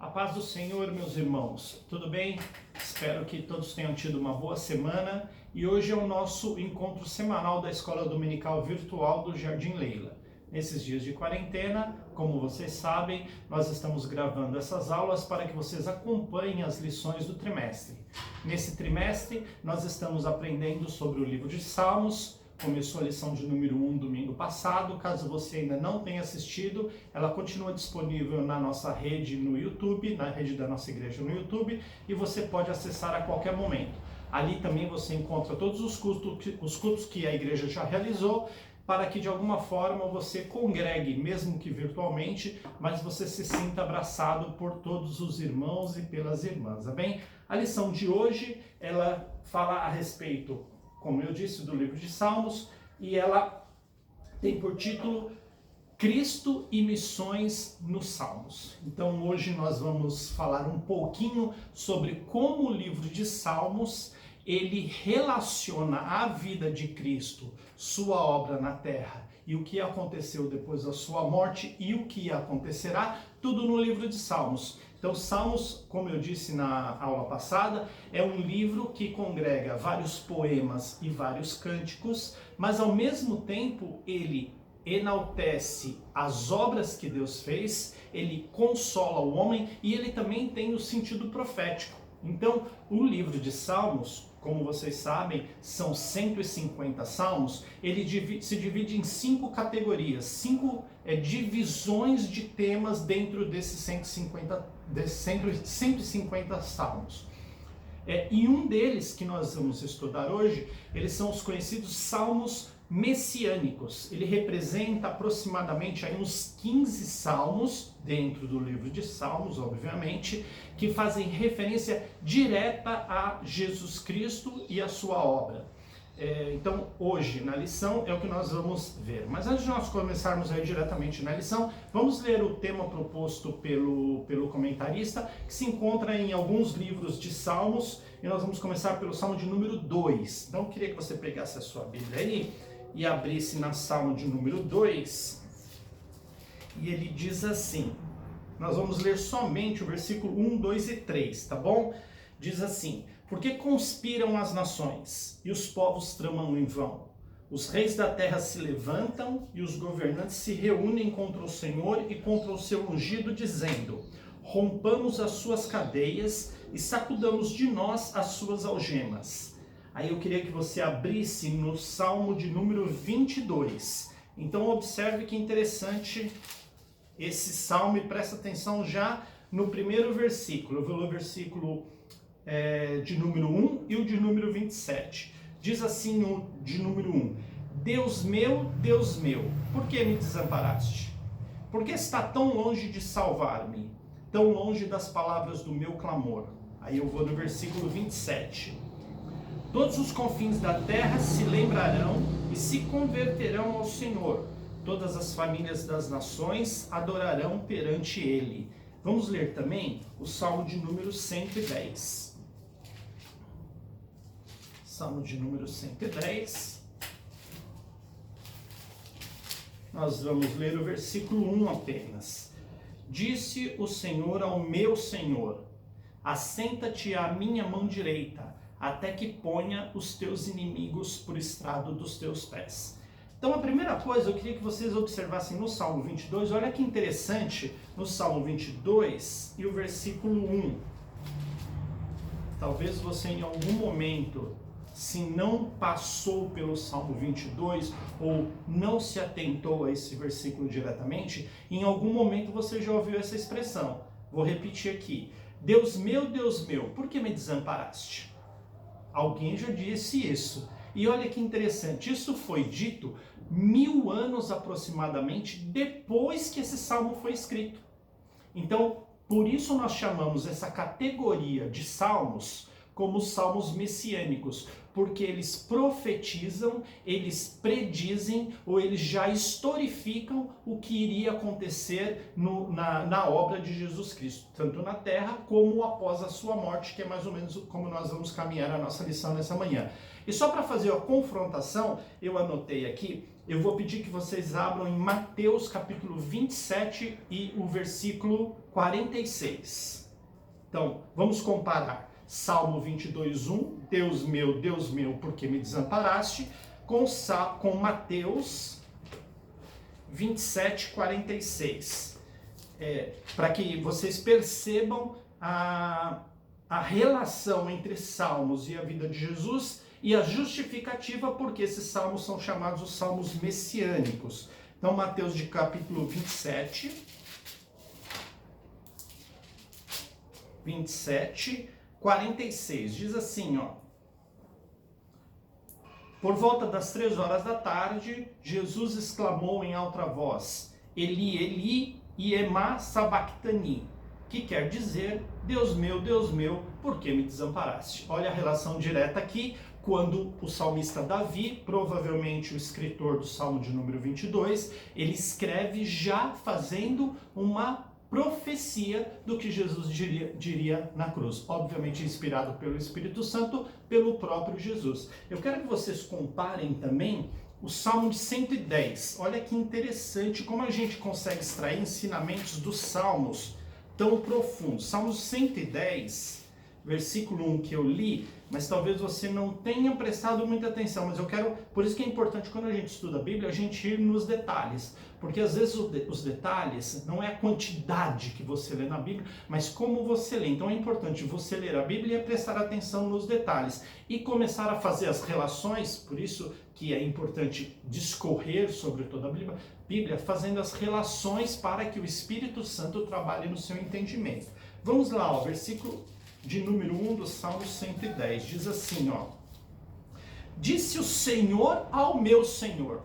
A paz do Senhor, meus irmãos, tudo bem? Espero que todos tenham tido uma boa semana e hoje é o nosso encontro semanal da Escola Dominical Virtual do Jardim Leila. Nesses dias de quarentena, como vocês sabem, nós estamos gravando essas aulas para que vocês acompanhem as lições do trimestre. Nesse trimestre, nós estamos aprendendo sobre o livro de Salmos. Começou a lição de número 1 domingo passado. Caso você ainda não tenha assistido, ela continua disponível na nossa rede no YouTube, na rede da nossa igreja no YouTube, e você pode acessar a qualquer momento. Ali também você encontra todos os cultos que a igreja já realizou, para que de alguma forma você congregue, mesmo que virtualmente, mas você se sinta abraçado por todos os irmãos e pelas irmãs, tá bem? A lição de hoje, ela fala a respeito, como eu disse, do livro de Salmos, e ela tem por título Cristo e Missões nos Salmos. Então hoje nós vamos falar um pouquinho sobre como o livro de Salmos ele relaciona a vida de Cristo, sua obra na terra e o que aconteceu depois da sua morte e o que acontecerá, tudo no livro de Salmos. Então, Salmos, como eu disse na aula passada, é um livro que congrega vários poemas e vários cânticos, mas ao mesmo tempo ele enaltece as obras que Deus fez, ele consola o homem e ele também tem o sentido profético. Então, o livro de Salmos, como vocês sabem, são 150 salmos, ele se divide em 5 categorias, 5 divisões de temas dentro desses 150 salmos. E um deles que nós vamos estudar hoje, eles são os conhecidos salmos messiânicos. Ele representa aproximadamente aí uns 15 salmos dentro do livro de Salmos, obviamente, que fazem referência direta a Jesus Cristo e a sua obra. Então, hoje na lição é o que nós vamos ver. Mas antes de nós começarmos aí diretamente na lição, vamos ler o tema proposto pelo comentarista, que se encontra em alguns livros de Salmos, e nós vamos começar pelo Salmo de número 2. Então, eu queria que você pegasse a sua Bíblia aí e abrisse na Salmo de número 2, e ele diz assim, nós vamos ler somente o versículo 1, 2 e 3, tá bom? Diz assim: porque conspiram as nações, e os povos tramam em vão. Os reis da terra se levantam, e os governantes se reúnem contra o Senhor e contra o seu ungido, dizendo: rompamos as suas cadeias e sacudamos de nós as suas algemas. Aí eu queria que você abrisse no Salmo de número 22. Então observe que interessante esse salmo e presta atenção já no primeiro versículo. Eu vou ler o versículo de número 1 e o de número 27. Diz assim o de número 1: Deus meu, por que me desamparaste? Por que está tão longe de salvar-me? Tão longe das palavras do meu clamor? Aí eu vou no versículo 27. Todos os confins da terra se lembrarão e se converterão ao Senhor. Todas as famílias das nações adorarão perante Ele. Vamos ler também o Salmo de número 110. Salmo de número 110. Nós vamos ler o versículo 1 apenas. Disse o Senhor ao meu Senhor: assenta-te à minha mão direita, até que ponha os teus inimigos por estrado dos teus pés. Então a primeira coisa, eu queria que vocês observassem no Salmo 22, olha que interessante, no Salmo 22 e o versículo 1. Talvez você em algum momento, se não passou pelo Salmo 22 ou não se atentou a esse versículo diretamente, em algum momento você já ouviu essa expressão. Vou repetir aqui: Deus meu, por que me desamparaste? Alguém já disse isso. E olha que interessante, isso foi dito 1000 anos aproximadamente depois que esse salmo foi escrito. Então, por isso nós chamamos essa categoria de salmos como os salmos messiânicos, porque eles profetizam, eles predizem ou eles já historificam o que iria acontecer na obra de Jesus Cristo, tanto na terra como após a sua morte, que é mais ou menos como nós vamos caminhar a nossa lição nessa manhã. E só para fazer a confrontação, eu anotei aqui, eu vou pedir que vocês abram em Mateus capítulo 27 e o versículo 46. Então, vamos comparar Salmo 22:1, Deus meu, por que me desamparaste, com Mateus 27:46. Para que vocês percebam a relação entre Salmos e a vida de Jesus e a justificativa porque esses salmos são chamados os salmos messiânicos. Então, Mateus de capítulo 27, 47:46, diz assim, ó. Por volta das 3 horas da tarde, Jesus exclamou em alta voz, Eli, Eli, lema sabachthani, que quer dizer, Deus meu, por que me desamparaste? Olha a relação direta aqui, quando o salmista Davi, provavelmente o escritor do Salmo de número 22, ele escreve já fazendo uma profecia do que Jesus diria na cruz. Obviamente inspirado pelo Espírito Santo, pelo próprio Jesus. Eu quero que vocês comparem também o Salmo de 110. Olha que interessante como a gente consegue extrair ensinamentos dos Salmos tão profundos. Salmo 110, versículo 1 que eu li, mas talvez você não tenha prestado muita atenção, mas eu quero, por isso que é importante quando a gente estuda a Bíblia, a gente ir nos detalhes, porque às vezes os detalhes não é a quantidade que você lê na Bíblia, mas como você lê. Então é importante você ler a Bíblia e prestar atenção nos detalhes e começar a fazer as relações, por isso que é importante discorrer sobre toda a Bíblia, fazendo as relações para que o Espírito Santo trabalhe no seu entendimento. Vamos lá, ó, versículo de número 1 do Salmo 110, diz assim, ó. Disse o Senhor ao meu Senhor,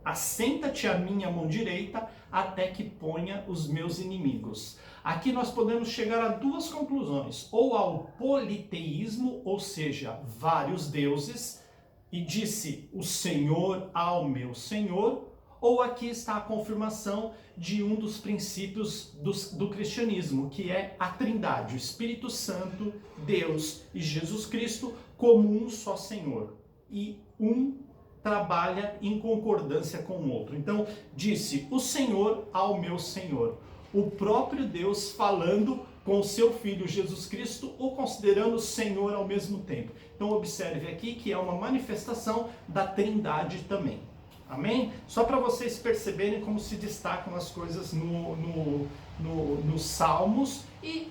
assenta-te à minha mão direita, até que ponha os meus inimigos. Aqui nós podemos chegar a duas conclusões, ou ao politeísmo, ou seja, vários deuses, e disse o Senhor ao meu Senhor, ou aqui está a confirmação de um dos princípios do cristianismo, que é a Trindade, o Espírito Santo, Deus e Jesus Cristo como um só Senhor. E um trabalha em concordância com o outro. Então, disse o Senhor ao meu Senhor. O próprio Deus falando com o seu Filho Jesus Cristo, o considerando Senhor ao mesmo tempo. Então, observe aqui que é uma manifestação da Trindade também. Amém? Só para vocês perceberem como se destacam as coisas nos Salmos e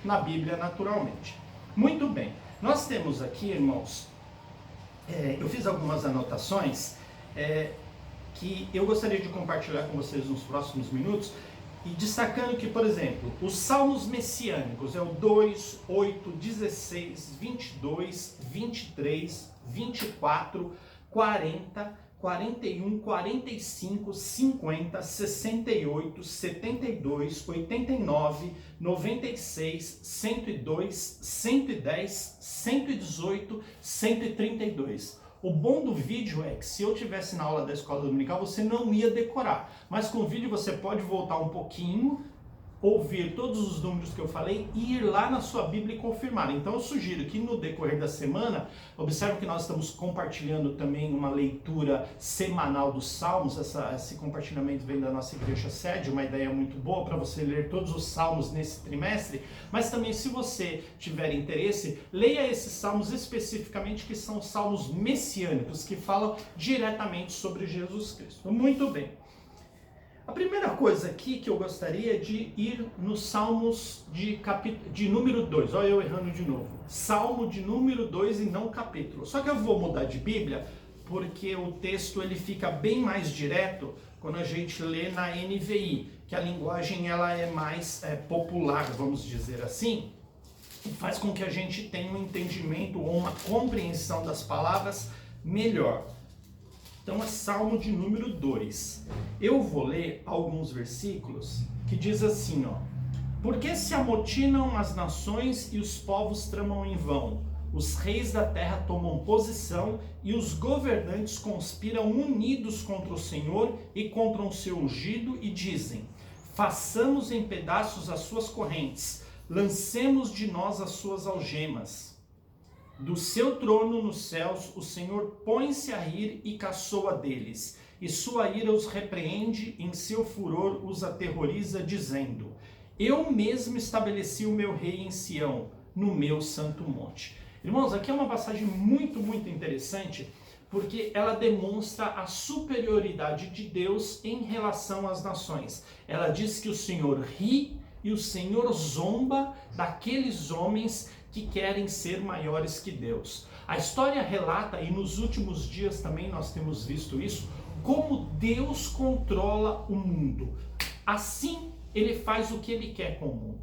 na Bíblia naturalmente. Muito bem, nós temos aqui, irmãos, eu fiz algumas anotações que eu gostaria de compartilhar com vocês nos próximos minutos, e destacando que, por exemplo, os Salmos messiânicos é o 2, 8, 16, 22, 23, 24, 40, 41, 45, 50, 68, 72, 89, 96, 102, 110, 118, 132. O bom do vídeo é que se eu tivesse na aula da escola dominical, você não ia decorar. Mas com o vídeo você pode voltar um pouquinho, ouvir todos os números que eu falei e ir lá na sua Bíblia e confirmar. Então eu sugiro que no decorrer da semana, observe que nós estamos compartilhando também uma leitura semanal dos Salmos. Esse compartilhamento vem da nossa igreja sede, uma ideia muito boa para você ler todos os Salmos nesse trimestre, mas também se você tiver interesse, leia esses Salmos especificamente, que são Salmos messiânicos, que falam diretamente sobre Jesus Cristo. Muito bem. A primeira coisa aqui que eu gostaria de ir nos Salmos de número 2. Olha eu errando de novo. Salmo de número 2 e não capítulo. Só que eu vou mudar de Bíblia porque o texto ele fica bem mais direto quando a gente lê na NVI, que a linguagem ela é mais popular, vamos dizer assim, e faz com que a gente tenha um entendimento ou uma compreensão das palavras melhor. Então é Salmo de número 2. Eu vou ler alguns versículos que diz assim, ó. Por que se amotinam as nações e os povos tramam em vão? Os reis da terra tomam posição e os governantes conspiram unidos contra o Senhor e contra o seu ungido e dizem: façamos em pedaços as suas correntes, lancemos de nós as suas algemas. Do seu trono nos céus o Senhor põe-se a rir e caçoa deles, e sua ira os repreende, em seu furor os aterroriza, dizendo: eu mesmo estabeleci o meu rei em Sião, no meu santo monte. Irmãos, aqui é uma passagem muito interessante, porque ela demonstra a superioridade de Deus em relação às nações. Ela diz que o Senhor ri e o Senhor zomba daqueles homens que querem ser maiores que Deus. A história relata, e nos últimos dias também nós temos visto isso, como Deus controla o mundo. Assim, ele faz o que ele quer com o mundo.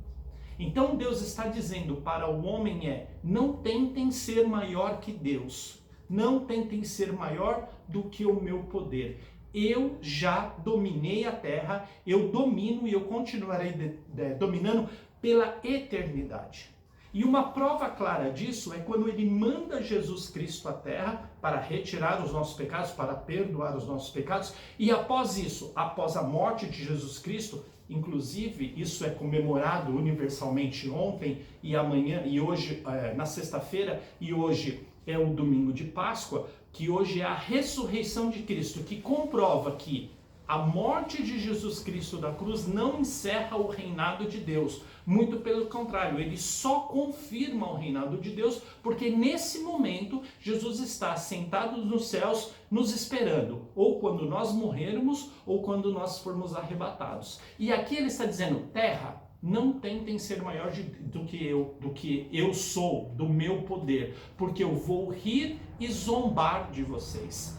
Então Deus está dizendo para o homem não tentem ser maior que Deus. Não tentem ser maior do que o meu poder. Eu já dominei a terra, eu domino e eu continuarei dominando pela eternidade. E uma prova clara disso é quando ele manda Jesus Cristo à terra para retirar os nossos pecados, para perdoar os nossos pecados. E após isso, após a morte de Jesus Cristo, inclusive isso é comemorado universalmente ontem e amanhã e hoje, na sexta-feira, e hoje é o domingo de Páscoa, que hoje é a ressurreição de Cristo, que comprova que a morte de Jesus Cristo da cruz não encerra o reinado de Deus. Muito pelo contrário, ele só confirma o reinado de Deus, porque nesse momento Jesus está sentado nos céus nos esperando, ou quando nós morrermos, ou quando nós formos arrebatados. E aqui ele está dizendo: terra, não tentem ser maior do que eu sou, do meu poder, porque eu vou rir e zombar de vocês.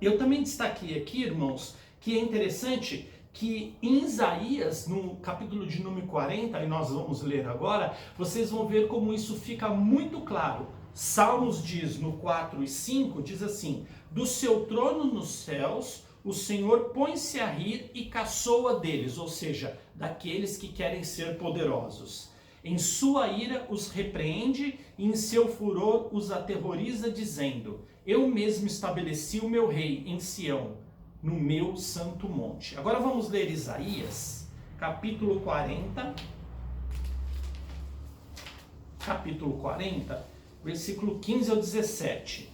Eu também destaquei aqui, irmãos, que é interessante que em Isaías, no capítulo de número 40, e nós vamos ler agora, vocês vão ver como isso fica muito claro. Salmos diz no 4 e 5, diz assim: do seu trono nos céus, o Senhor põe-se a rir e caçoa deles, ou seja, daqueles que querem ser poderosos. Em sua ira os repreende e em seu furor os aterroriza, dizendo: eu mesmo estabeleci o meu rei em Sião, no meu santo monte. Agora vamos ler Isaías, capítulo 40, versículo 15 ao 17.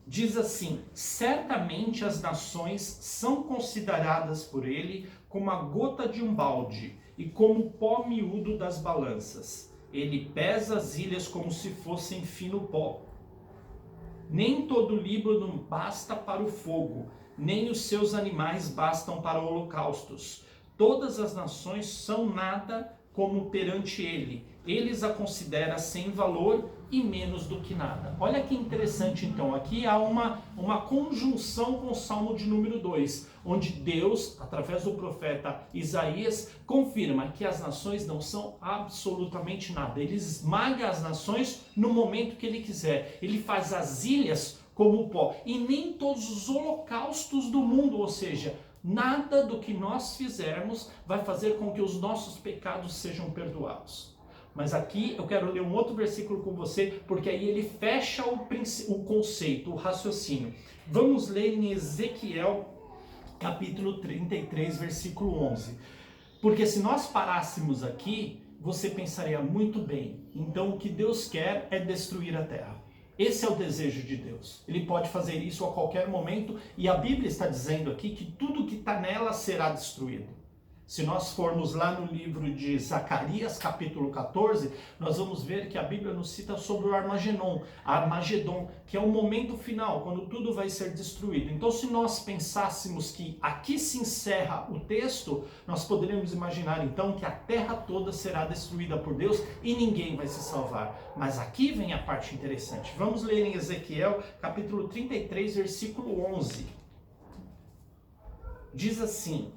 Diz assim: certamente as nações são consideradas por ele como a gota de um balde e como o pó miúdo das balanças. Ele pesa as ilhas como se fossem fino pó. Nem todo o Líbano basta para o fogo, nem os seus animais bastam para holocaustos. Todas as nações são nada como perante ele. Eles a consideram sem valor e menos do que nada. Olha que interessante, então. Aqui há uma conjunção com o Salmo de número 2, onde Deus, através do profeta Isaías, confirma que as nações não são absolutamente nada. Ele esmaga as nações no momento que ele quiser. Ele faz as ilhas como pó. E nem todos os holocaustos do mundo, ou seja, nada do que nós fizermos vai fazer com que os nossos pecados sejam perdoados. Mas aqui eu quero ler um outro versículo com você, porque aí ele fecha o conceito, o raciocínio. Vamos ler em Ezequiel, capítulo 33, versículo 11. Porque se nós parássemos aqui, você pensaria muito bem. Então o que Deus quer é destruir a terra. Esse é o desejo de Deus. Ele pode fazer isso a qualquer momento, e a Bíblia está dizendo aqui que tudo que está nela será destruído. Se nós formos lá no livro de Zacarias, capítulo 14, nós vamos ver que a Bíblia nos cita sobre o Armagedon, que é o momento final, quando tudo vai ser destruído. Então, se nós pensássemos que aqui se encerra o texto, nós poderíamos imaginar então que a terra toda será destruída por Deus e ninguém vai se salvar. Mas aqui vem a parte interessante. Vamos ler em Ezequiel, capítulo 33, versículo 11. Diz assim: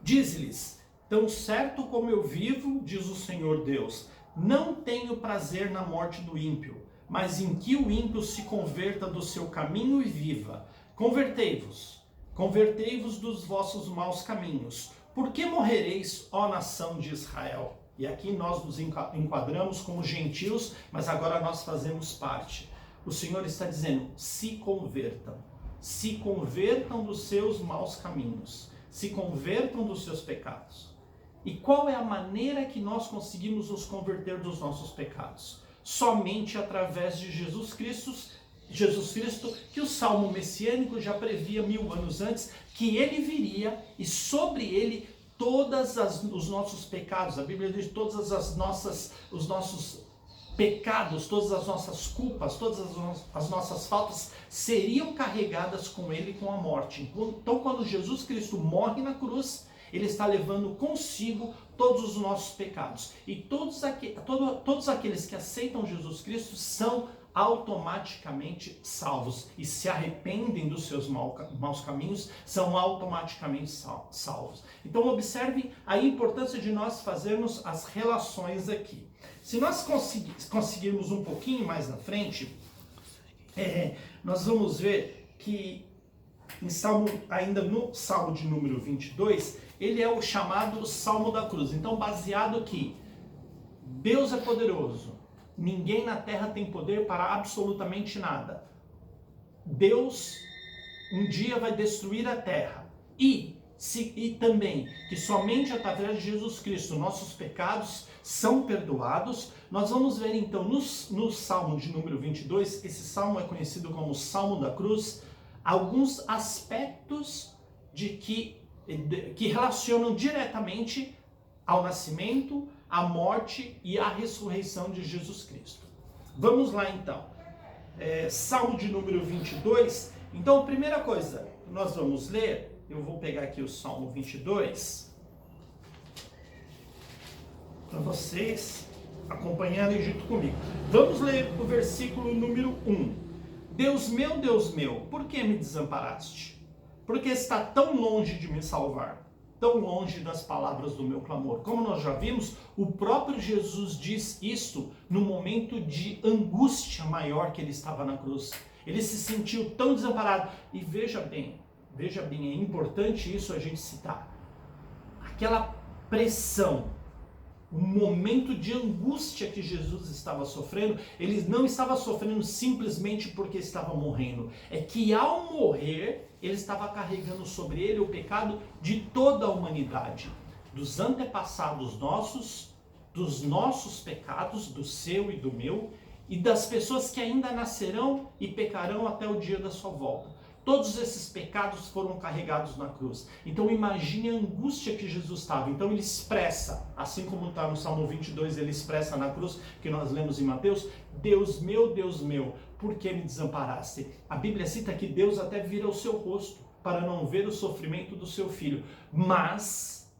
diz-lhes: tão certo como eu vivo, diz o Senhor Deus, não tenho prazer na morte do ímpio, mas em que o ímpio se converta do seu caminho e viva. Convertei-vos dos vossos maus caminhos, Por que morrereis, ó nação de Israel? E aqui nós nos enquadramos como gentios, mas agora nós fazemos parte. O Senhor está dizendo, se convertam dos seus maus caminhos, se convertam dos seus pecados. E qual é a maneira que nós conseguimos nos converter dos nossos pecados? Somente através de Jesus Cristo, que o Salmo messiânico já previa 1000 anos antes, que ele viria e sobre ele todos os nossos pecados, a Bíblia diz todos os nossos pecados, todas as nossas culpas, todas as nossas faltas seriam carregadas com ele com a morte. Então quando Jesus Cristo morre na cruz, ele está levando consigo todos os nossos pecados. E todos aqueles que aceitam Jesus Cristo são automaticamente salvos. E se arrependem dos seus maus caminhos, são automaticamente salvos. Então observem a importância de nós fazermos as relações aqui. Se nós conseguirmos um pouquinho mais na frente, nós vamos ver que ainda no Salmo de número 22, ele é o chamado Salmo da Cruz. Então, baseado que Deus é poderoso, ninguém na terra tem poder para absolutamente nada. Deus um dia vai destruir a terra. E também que somente através de Jesus Cristo nossos pecados são perdoados. Nós vamos ver então no Salmo de número 22, esse salmo é conhecido como o Salmo da Cruz, alguns aspectos que relacionam diretamente ao nascimento, à morte e à ressurreição de Jesus Cristo. Vamos lá então. Salmo de número 22. Então, a primeira coisa que nós vamos ler, eu vou pegar aqui o Salmo 22, para vocês acompanharem junto comigo. Vamos ler o versículo número 1. Deus meu, por que me desamparaste? Porque está tão longe de me salvar, tão longe das palavras do meu clamor. Como nós já vimos, o próprio Jesus diz isto no momento de angústia maior que ele estava na cruz. Ele se sentiu tão desamparado. E veja bem, é importante isso a gente citar. Aquela pressão, o momento de angústia que Jesus estava sofrendo, ele não estava sofrendo simplesmente porque estava morrendo. É que ao morrer, ele estava carregando sobre ele o pecado de toda a humanidade. Dos antepassados nossos, dos nossos pecados, do seu e do meu, e das pessoas que ainda nascerão e pecarão até o dia da sua volta. Todos esses pecados foram carregados na cruz. Então imagine a angústia que Jesus estava. Então ele expressa, assim como está no Salmo 22, ele expressa na cruz, que nós lemos em Mateus, Deus meu, por que me desamparaste? A Bíblia cita que Deus até vira o seu rosto para não ver o sofrimento do seu filho. Mas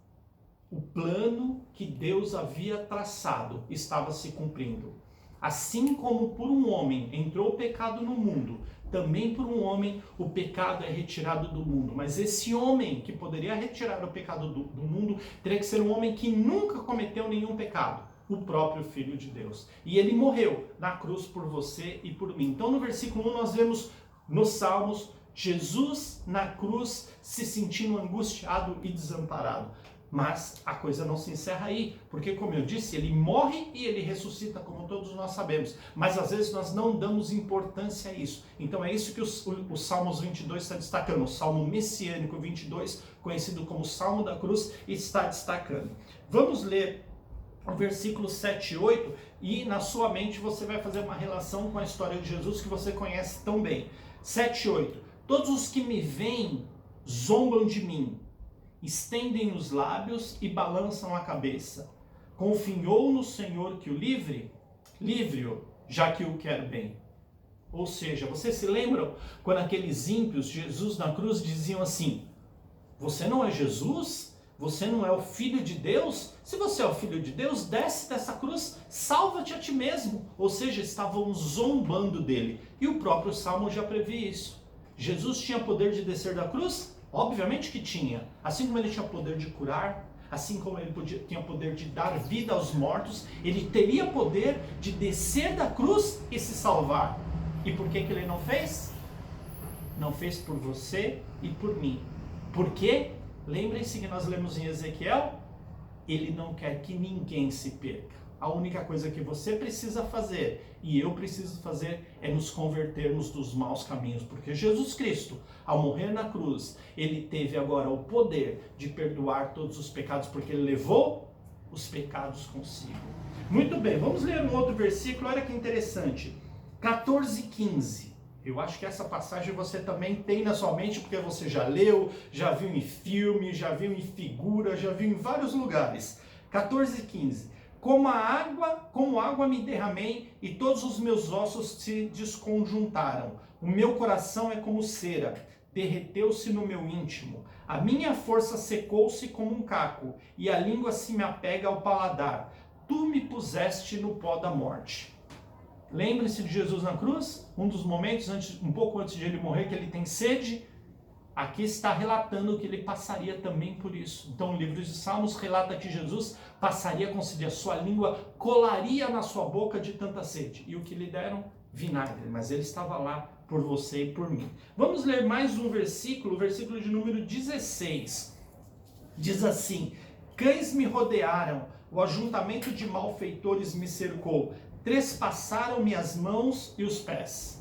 o plano que Deus havia traçado estava se cumprindo. Assim como por um homem entrou o pecado no mundo, também por um homem o pecado é retirado do mundo. Mas esse homem que poderia retirar o pecado do mundo, teria que ser um homem que nunca cometeu nenhum pecado, o próprio Filho de Deus. E ele morreu na cruz por você e por mim. Então no versículo 1 nós vemos nos Salmos, Jesus na cruz se sentindo angustiado e desamparado. Mas a coisa não se encerra aí, porque como eu disse, ele morre e ele ressuscita, como todos nós sabemos. Mas às vezes nós não damos importância a isso. Então é isso que o Salmos 22 está destacando. O Salmo Messiânico 22, conhecido como Salmo da Cruz, está destacando. Vamos ler o versículo 7 e 8 e na sua mente você vai fazer uma relação com a história de Jesus que você conhece tão bem. 7 e 8. Todos os que me veem zombam de mim. Estendem os lábios e balançam a cabeça. Confiou no Senhor que o livre-o, já que o quer bem. Ou seja, vocês se lembram quando aqueles ímpios, Jesus na cruz, diziam assim, você não é Jesus? Você não é o Filho de Deus? Se você é o Filho de Deus, desce dessa cruz, salva-te a ti mesmo. Ou seja, estavam zombando dele. E o próprio Salmo já previa isso. Jesus tinha poder de descer da cruz? Obviamente que tinha. Assim como ele tinha poder de curar, assim como ele tinha poder de dar vida aos mortos, ele teria poder de descer da cruz e se salvar. E por que ele não fez? Não fez por você e por mim. Por quê? Lembrem-se que nós lemos em Ezequiel, ele não quer que ninguém se perca. A única coisa que você precisa fazer, e eu preciso fazer, é nos convertermos dos maus caminhos. Porque Jesus Cristo, ao morrer na cruz, ele teve agora o poder de perdoar todos os pecados, porque ele levou os pecados consigo. Muito bem, vamos ler um outro versículo, olha que interessante. 14:15. Eu acho que essa passagem você também tem na sua mente, porque você já leu, já viu em filme, já viu em figura, já viu em vários lugares. 14:15. Como água me derramei e todos os meus ossos se desconjuntaram. O meu coração é como cera, derreteu-se no meu íntimo. A minha força secou-se como um caco e a língua se me apega ao paladar. Tu me puseste no pó da morte. Lembre-se de Jesus na cruz, um dos momentos, um pouco antes de ele morrer, que ele tem sede. Aqui está relatando que ele passaria também por isso. Então o livro de Salmos relata que Jesus passaria com sede, a sua língua colaria na sua boca de tanta sede. E o que lhe deram? Vinagre, mas ele estava lá por você e por mim. Vamos ler mais um versículo, o versículo de número 16. Diz assim: cães me rodearam, o ajuntamento de malfeitores me cercou, trespassaram-me as mãos e os pés.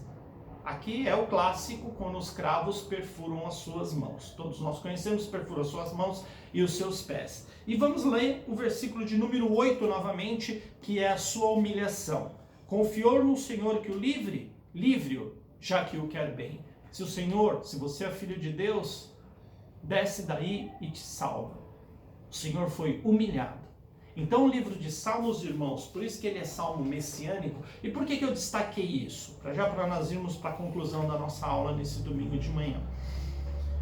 Aqui é o clássico, quando os cravos perfuram as suas mãos. Todos nós conhecemos, perfuram as suas mãos e os seus pés. E vamos ler o versículo de número 8 novamente, que é a sua humilhação. Confiou no Senhor que o livre-o, já que o quer bem. Se o Senhor, se você é filho de Deus, desce daí e te salva. O Senhor foi humilhado. Então o livro de Salmos, irmãos, por isso que ele é salmo messiânico. E por que eu destaquei isso? Para nós irmos para a conclusão da nossa aula nesse domingo de manhã.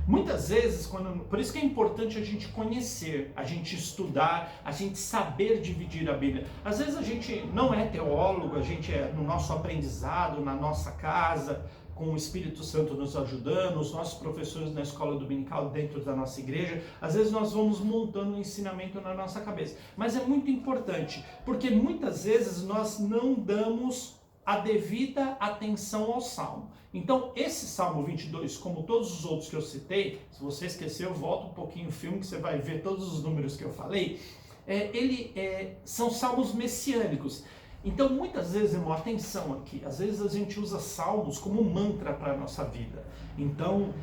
Muitas vezes, por isso que é importante a gente conhecer, a gente estudar, a gente saber dividir a Bíblia. Às vezes a gente não é teólogo, a gente é no nosso aprendizado, na nossa casa, com o Espírito Santo nos ajudando, os nossos professores na escola dominical dentro da nossa igreja, às vezes nós vamos montando um ensinamento na nossa cabeça. Mas é muito importante, porque muitas vezes nós não damos a devida atenção ao Salmo. Então, esse Salmo 22, como todos os outros que eu citei, se você esqueceu, volta um pouquinho o filme que você vai ver todos os números que eu falei, são salmos messiânicos. Então, muitas vezes, irmão, atenção aqui, às vezes a gente usa salmos como mantra para a nossa vida. Então,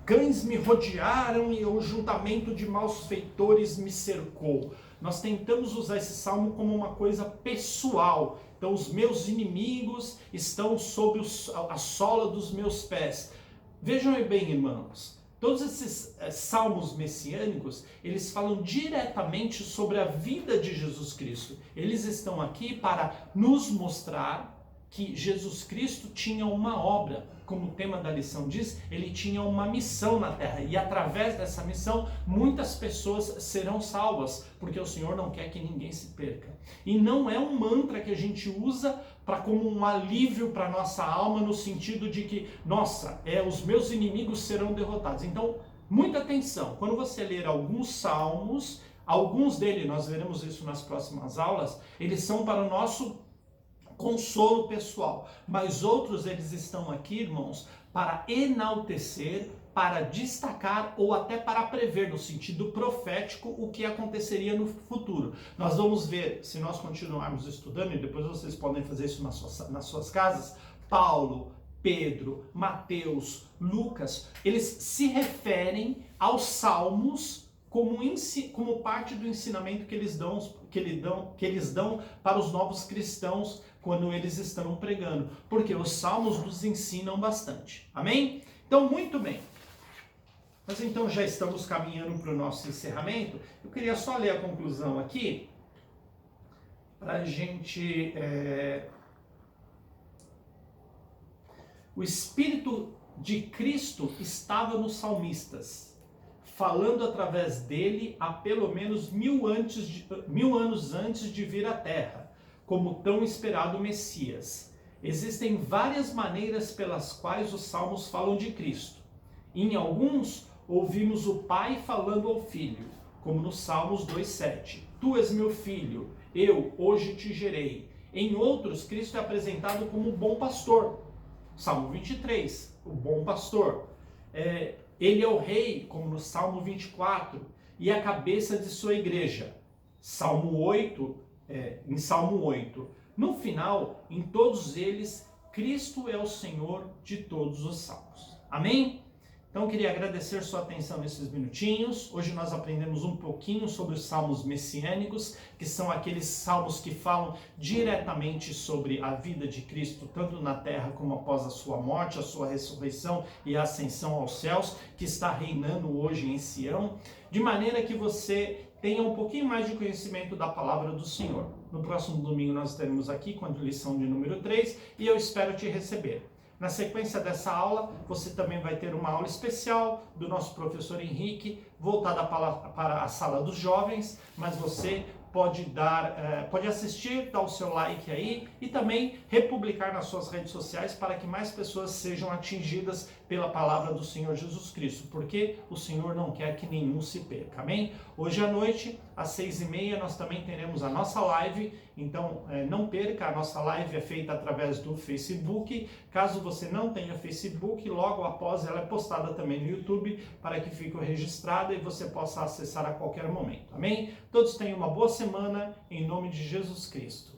cães me rodearam e o juntamento de malfeitores me cercou. Nós tentamos usar esse salmo como uma coisa pessoal. Então, os meus inimigos estão sob a sola dos meus pés. Vejam bem, irmãos, todos esses salmos messiânicos, eles falam diretamente sobre a vida de Jesus Cristo. Eles estão aqui para nos mostrar que Jesus Cristo tinha uma obra, como o tema da lição diz, ele tinha uma missão na terra, e através dessa missão, muitas pessoas serão salvas, porque o Senhor não quer que ninguém se perca. E não é um mantra que a gente usa como um alívio para a nossa alma, no sentido de que, nossa, os meus inimigos serão derrotados. Então, muita atenção, quando você ler alguns salmos, alguns deles, nós veremos isso nas próximas aulas, eles são para o nosso consolo pessoal, mas outros eles estão aqui, irmãos, para enaltecer, para destacar ou até para prever, no sentido profético, o que aconteceria no futuro. Nós vamos ver, se nós continuarmos estudando, e depois vocês podem fazer isso nas suas casas, Paulo, Pedro, Mateus, Lucas, eles se referem aos salmos como parte do ensinamento que eles dão para os novos cristãos quando eles estão pregando, porque os salmos nos ensinam bastante. Amém? Então, muito bem. Mas então já estamos caminhando para o nosso encerramento. Eu queria só ler a conclusão aqui, para a gente... O Espírito de Cristo estava nos salmistas, falando através dele há pelo menos 1000 anos antes de vir à Terra, como tão esperado Messias. Existem várias maneiras pelas quais os salmos falam de Cristo. Em alguns, ouvimos o Pai falando ao Filho, como nos Salmos 2,7. Tu és meu filho, eu hoje te gerei. Em outros, Cristo é apresentado como o bom pastor. Salmo 23, o bom pastor. Ele é o rei, como no Salmo 24, e a cabeça de sua igreja. Salmo 8, em Salmo 8. No final, em todos eles, Cristo é o Senhor de todos os salmos. Amém? Então, eu queria agradecer sua atenção nesses minutinhos. Hoje nós aprendemos um pouquinho sobre os salmos messiânicos, que são aqueles salmos que falam diretamente sobre a vida de Cristo, tanto na terra como após a sua morte, a sua ressurreição e a ascensão aos céus, que está reinando hoje em Sião, de maneira que você tenha um pouquinho mais de conhecimento da palavra do Senhor. No próximo domingo nós estaremos aqui com a lição de número 3 e eu espero te receber. Na sequência dessa aula, você também vai ter uma aula especial do nosso professor Henrique, voltada para a sala dos jovens, mas você pode assistir, dar o seu like aí e também republicar nas suas redes sociais para que mais pessoas sejam atingidas pela palavra do Senhor Jesus Cristo, porque o Senhor não quer que nenhum se perca, amém? Hoje à noite, às 6h30, nós também teremos a nossa live, então não perca, a nossa live é feita através do Facebook. Caso você não tenha Facebook, logo após ela é postada também no YouTube, para que fique registrada e você possa acessar a qualquer momento, amém? Todos tenham uma boa semana, em nome de Jesus Cristo.